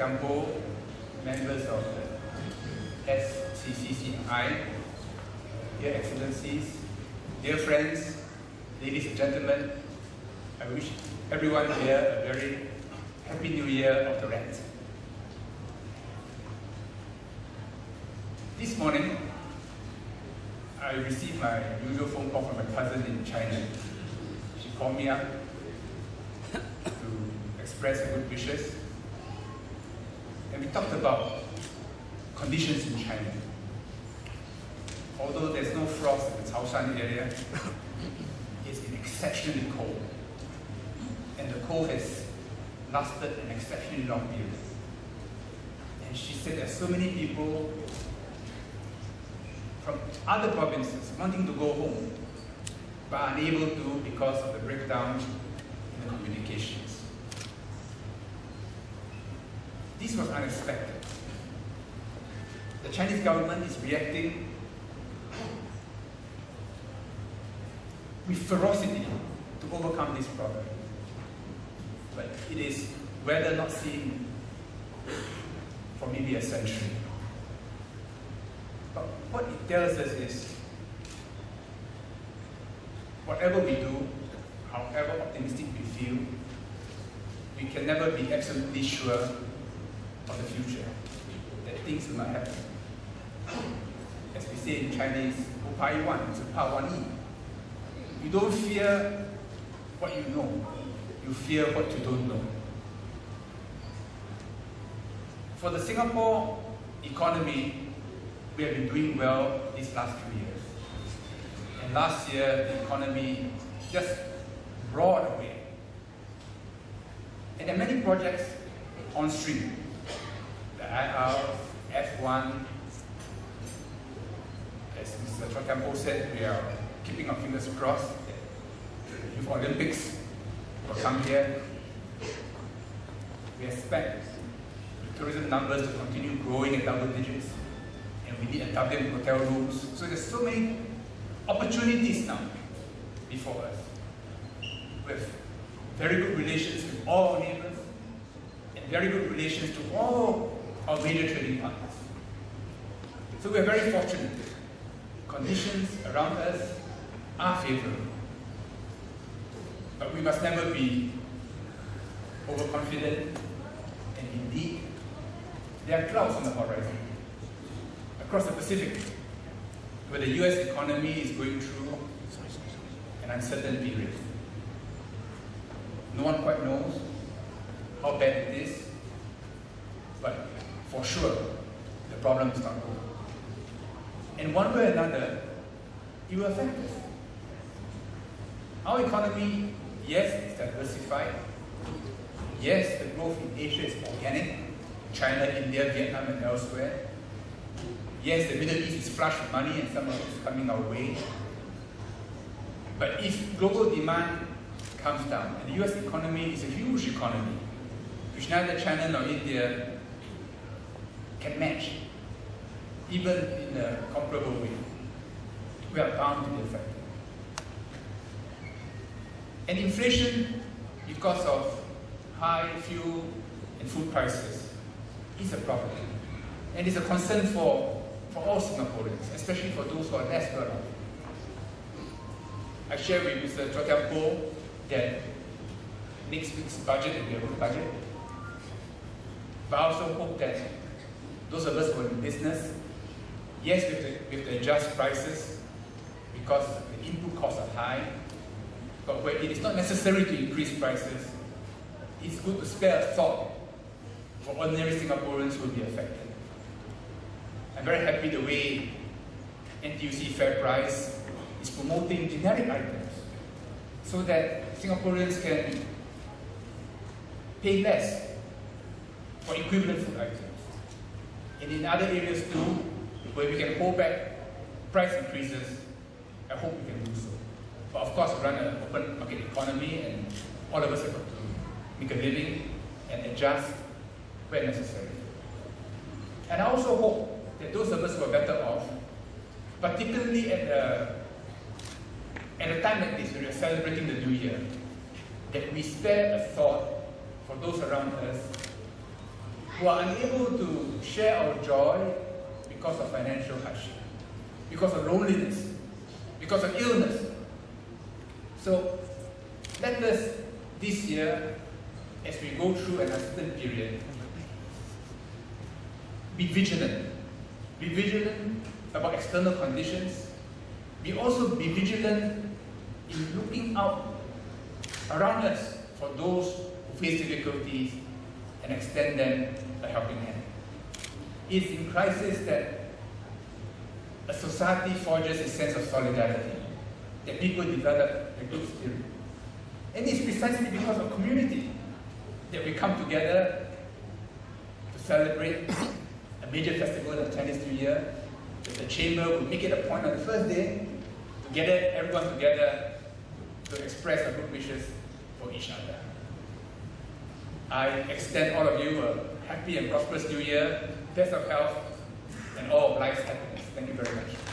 Campo, members of the SCCCI, dear Excellencies, dear friends, ladies and gentlemen, I wish everyone here a very happy new year of the rat. This morning, I received my usual phone call from my cousin in China. She called me up to express her good wishes. And we talked about conditions in China. Although there's no frost in the Chaoshan area, it's been exceptionally cold. And the cold has lasted an exceptionally long period. And she said there's so many people from other provinces wanting to go home, but unable to because of the breakdown in the communications. This was unexpected. The Chinese government is reacting with ferocity to overcome this problem. But it is weather not seen for maybe a century. But what it tells us is, whatever we do, however optimistic we feel, we can never be absolutely sure of the future, that things will not happen. As we say in Chinese, you don't fear what you know, you fear what you don't know. For the Singapore economy, we have been doing well these last few years. And last year, the economy just roared away. And there are many projects on stream. The IR, F1, as Mr. Campo said, we are keeping our fingers crossed that the Youth Olympics will come here. We expect the tourism numbers to continue growing at double digits. And we need a doubling of hotel rooms. So there's so many opportunities now before us. With very good relations with all our neighbors, and very good relations to all our major trading partners. So we're very fortunate. Conditions around us are favorable. But we must never be overconfident, and indeed, there are clouds on the horizon. Across the Pacific, where the US economy is going through an uncertain period. No one quite knows how bad it is, but for sure, the problem is not over. And one way or another, it will affect us. Our economy, yes, is diversified. Yes, the growth in Asia is organic. China, India, Vietnam, and elsewhere. Yes, the Middle East is flush with money and some of it is coming our way. But if global demand comes down, and the US economy is a huge economy, which neither China nor India can match, even in a comparable way, we are bound to be affected. And inflation, because of high fuel and food prices, is a problem. And it's a concern for all Singaporeans, especially for those who are less well off. I share with Mr. Chua Kiam Poh that next week's budget will be a good budget. But I also hope that those of us who are in business, yes, we have to adjust prices because the input costs are high, but where it is not necessary to increase prices, it's good to spare a thought for ordinary Singaporeans who will be affected. I'm very happy the way NTUC FairPrice is promoting generic items so that Singaporeans can pay less for equivalent food items. And in other areas too, where we can hold back price increases, I hope we can do so. But of course, we run an open market economy and all of us have got to make a living and adjust where necessary. And I also hope that those of us who are better off, particularly at a time like this when we are celebrating the new year, that we spare a thought for those around us who are unable to share our joy because of financial hardship, because of loneliness, because of illness. So let us, this year, as we go through an uncertain period, be vigilant. Be vigilant about external conditions. Also be vigilant in looking out around us for those who face difficulties and extend them a helping hand. It's in crisis that a society forges a sense of solidarity, that people develop a good spirit. And it's precisely because of community that we come together to celebrate a major festival of Chinese New Year, that the Chamber will make it a point on the first day to gather everyone together to express our good wishes for each other. I extend all of you a happy and prosperous New Year, best of health, and all of life's happiness. Thank you very much.